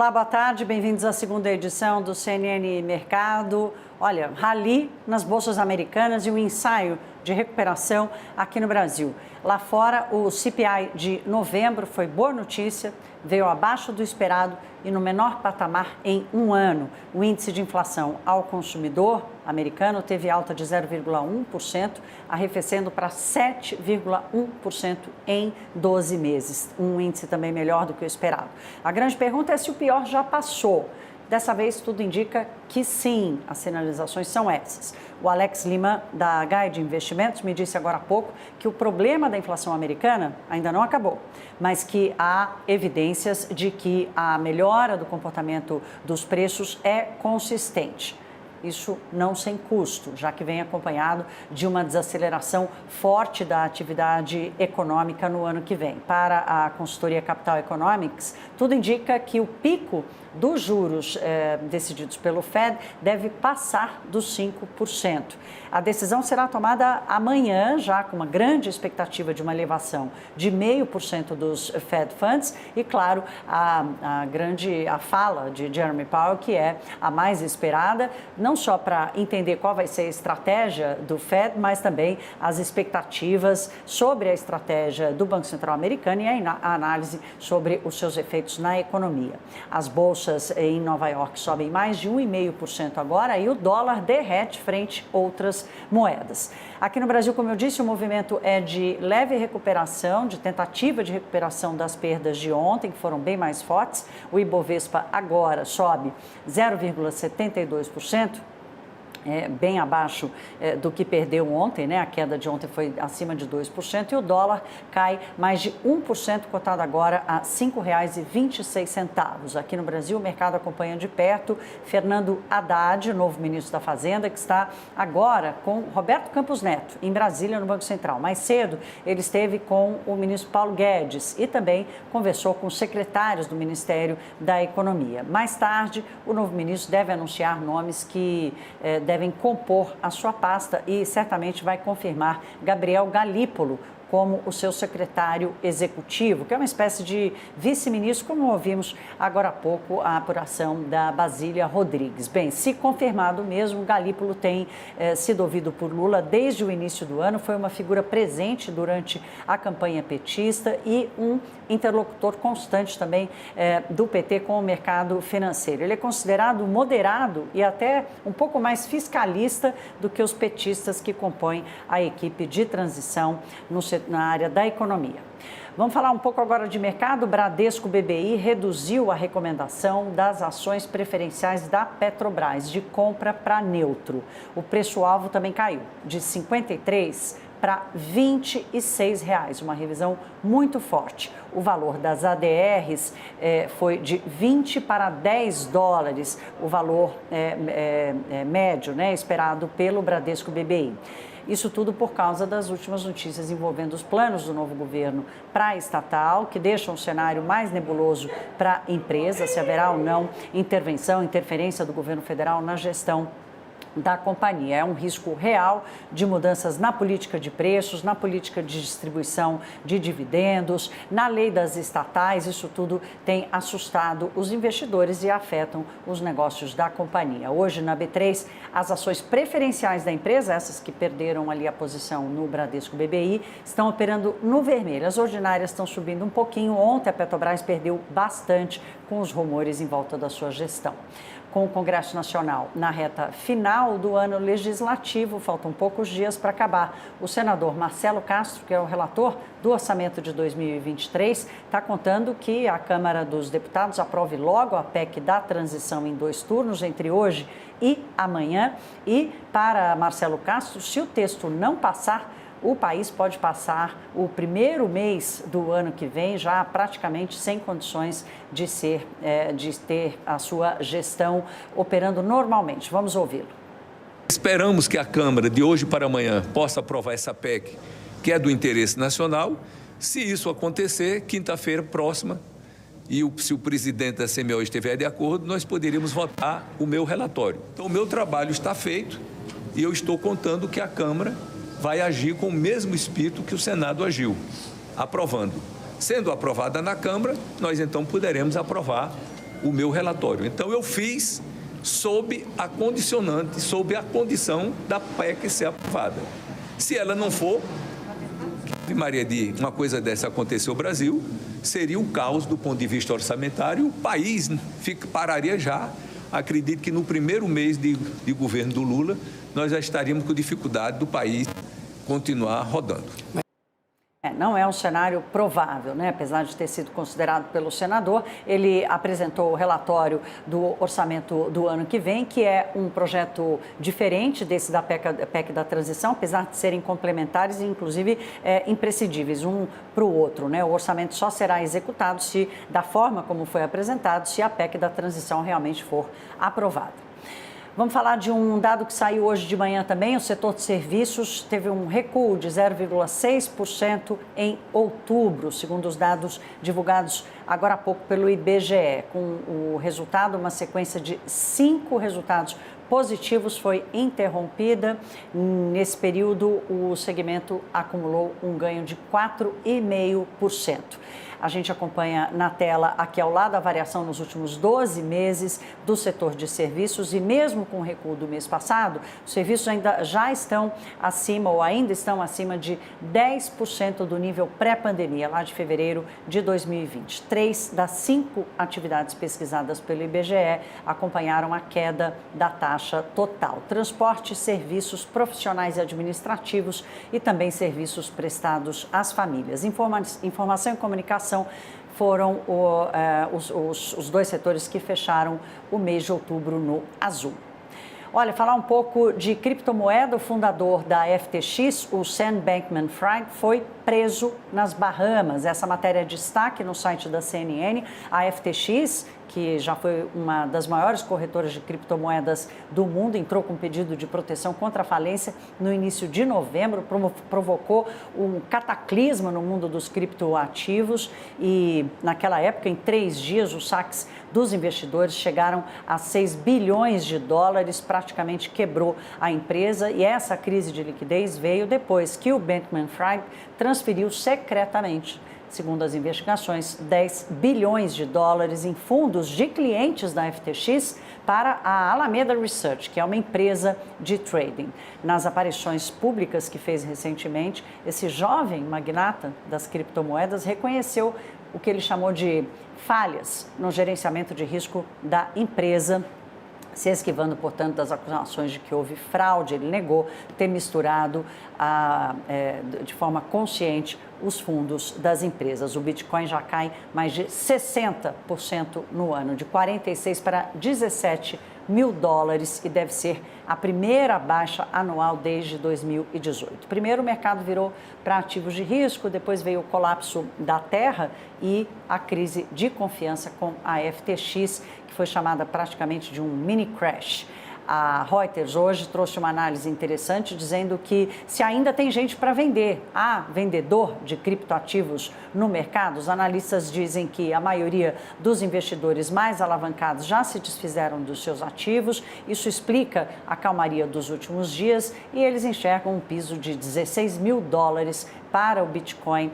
Olá, boa tarde, bem-vindos à segunda edição do CNN Mercado. Olha, rally nas bolsas americanas e um ensaio de recuperação aqui no Brasil. Lá fora, o CPI de novembro foi boa notícia, veio abaixo do esperado e no menor patamar em um ano. O índice de inflação ao consumidor americano teve alta de 0,1%, arrefecendo para 7,1% em 12 meses. Um índice também melhor do que o esperado. A grande pergunta é se o pior já passou. Dessa vez, tudo indica que sim, as sinalizações são essas. O Alex Lima, da Guide Investimentos, me disse agora há pouco que o problema da inflação americana ainda não acabou, mas que há evidências de que a melhora do comportamento dos preços é consistente. Isso não sem custo, já que vem acompanhado de uma desaceleração forte da atividade econômica no ano que vem. Para a consultoria Capital Economics, tudo indica que o pico dos juros decididos pelo Fed deve passar dos 5%. A decisão será tomada amanhã, já com uma grande expectativa de uma elevação de 0,5% dos Fed Funds e, claro, a fala de Jeremy Powell, que é a mais esperada, não só para entender qual vai ser a estratégia do Fed, mas também as expectativas sobre a estratégia do Banco Central americano e a análise sobre os seus efeitos na economia. As bolsas em Nova York sobem mais de 1,5% agora e o dólar derrete frente a outras moedas. Aqui no Brasil, como eu disse, o movimento é de leve recuperação, de tentativa de recuperação das perdas de ontem, que foram bem mais fortes. O Ibovespa agora sobe 0,72%. Bem abaixo do que perdeu ontem, né? A queda de ontem foi acima de 2% e o dólar cai mais de 1%, cotado agora a R$ 5,26. Aqui no Brasil, o mercado acompanha de perto Fernando Haddad, novo ministro da Fazenda, que está agora com Roberto Campos Neto, em Brasília, no Banco Central. Mais cedo, ele esteve com o ministro Paulo Guedes e também conversou com os secretários do Ministério da Economia. Mais tarde, o novo ministro deve anunciar nomes que devem compor a sua pasta e certamente vai confirmar Gabriel Galípolo como o seu secretário executivo, que é uma espécie de vice-ministro, como ouvimos agora há pouco a apuração da Basília Rodrigues. Bem, se confirmado mesmo, Galípolo tem sido ouvido por Lula desde o início do ano, foi uma figura presente durante a campanha petista e um interlocutor constante também do PT com o mercado financeiro. Ele é considerado moderado e até um pouco mais fiscalista do que os petistas que compõem a equipe de transição na área da economia. Vamos falar um pouco agora de mercado. O Bradesco BBI reduziu a recomendação das ações preferenciais da Petrobras de compra para neutro. O preço-alvo também caiu de R$ 53 para R$ 26, uma revisão muito forte. O valor das ADRs foi de 20 para 10 dólares, o valor médio, né, esperado pelo Bradesco BBI. Isso tudo por causa das últimas notícias envolvendo os planos do novo governo para a estatal, que deixam um cenário mais nebuloso para a empresa, se haverá ou não interferência do governo federal na gestão da companhia. É um risco real de mudanças na política de preços, na política de distribuição de dividendos, na lei das estatais. Isso tudo tem assustado os investidores e afetam os negócios da companhia. Hoje, na B3, as ações preferenciais da empresa, essas que perderam ali a posição no Bradesco BBI, estão operando no vermelho. As ordinárias estão subindo um pouquinho. Ontem, a Petrobras perdeu bastante com os rumores em volta da sua gestão. Com o Congresso Nacional na reta final do ano legislativo, faltam poucos dias para acabar. O senador Marcelo Castro, que é o relator do orçamento de 2023, está contando que a Câmara dos Deputados aprove logo a PEC da transição em 2 turnos, entre hoje e amanhã. E, para Marcelo Castro, se o texto não passar, o país pode passar o primeiro mês do ano que vem já praticamente sem condições de ter a sua gestão operando normalmente. Vamos ouvi-lo. Esperamos que a Câmara, de hoje para amanhã, possa aprovar essa PEC, que é do interesse nacional. Se isso acontecer, quinta-feira próxima, se o presidente da CMO estiver de acordo, nós poderíamos votar o meu relatório. Então, o meu trabalho está feito e eu estou contando que a Câmara vai agir com o mesmo espírito que o Senado agiu, aprovando. Sendo aprovada na Câmara, nós então poderemos aprovar o meu relatório. Então, eu fiz sob a condicionante, sob a condição da PEC ser aprovada. Se ela não for, Maria, de uma coisa dessa acontecer no Brasil, seria um caos do ponto de vista orçamentário, o país pararia já. Acredito que no primeiro mês de governo do Lula, nós já estaríamos com dificuldade do país continuar rodando. Não é um cenário provável, né? Apesar de ter sido considerado pelo senador, ele apresentou o relatório do orçamento do ano que vem, que é um projeto diferente desse da PEC da transição, apesar de serem complementares e, inclusive, imprescindíveis um para o outro, né? O orçamento só será executado se, da forma como foi apresentado, se a PEC da transição realmente for aprovada. Vamos falar de um dado que saiu hoje de manhã também. O setor de serviços teve um recuo de 0,6% em outubro, segundo os dados divulgados agora há pouco pelo IBGE. Com o resultado, uma sequência de 5 resultados positivos foi interrompida. Nesse período, o segmento acumulou um ganho de 4,5%. A gente acompanha na tela aqui ao lado a variação nos últimos 12 meses do setor de serviços e mesmo com o recuo do mês passado, os serviços ainda estão acima de 10% do nível pré-pandemia, lá de fevereiro de 2020. 3 das 5 atividades pesquisadas pelo IBGE acompanharam a queda da taxa total. Transporte, serviços profissionais e administrativos e também serviços prestados às famílias. Informação e comunicação foram os 2 setores que fecharam o mês de outubro no azul. Olha, falar um pouco de criptomoeda, o fundador da FTX, o Sam Bankman-Fried, foi preso nas Bahamas. Essa matéria é destaque no site da CNN. A FTX, que já foi uma das maiores corretoras de criptomoedas do mundo, entrou com pedido de proteção contra a falência no início de novembro, provocou um cataclisma no mundo dos criptoativos e, naquela época, em 3 dias, os saques dos investidores chegaram a 6 bilhões de dólares, praticamente quebrou a empresa, e essa crise de liquidez veio depois que o Bankman-Fried transferiu secretamente, segundo as investigações, 10 bilhões de dólares em fundos de clientes da FTX para a Alameda Research, que é uma empresa de trading. Nas aparições públicas que fez recentemente, esse jovem magnata das criptomoedas reconheceu o que ele chamou de falhas no gerenciamento de risco da empresa, se esquivando, portanto, das acusações de que houve fraude. Ele negou ter misturado de forma consciente os fundos das empresas. O Bitcoin já cai mais de 60% no ano, de 46 para 17 mil dólares, e deve ser a primeira baixa anual desde 2018. Primeiro, o mercado virou para ativos de risco, depois veio o colapso da Terra e a crise de confiança com a FTX, que foi chamada praticamente de um mini crash. A Reuters hoje trouxe uma análise interessante dizendo que se ainda tem gente para vender, há vendedor de criptoativos no mercado. Os analistas dizem que a maioria dos investidores mais alavancados já se desfizeram dos seus ativos. Isso explica a calmaria dos últimos dias e eles enxergam um piso de 16 mil dólares para o Bitcoin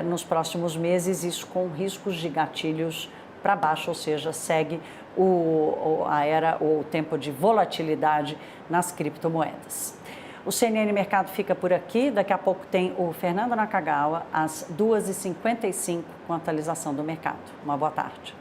nos próximos meses, isso com riscos de gatilhos para baixo, ou seja, segue o tempo de volatilidade nas criptomoedas. O CNN Mercado fica por aqui. Daqui a pouco tem o Fernando Nakagawa às 2h55 com a atualização do mercado. Uma boa tarde.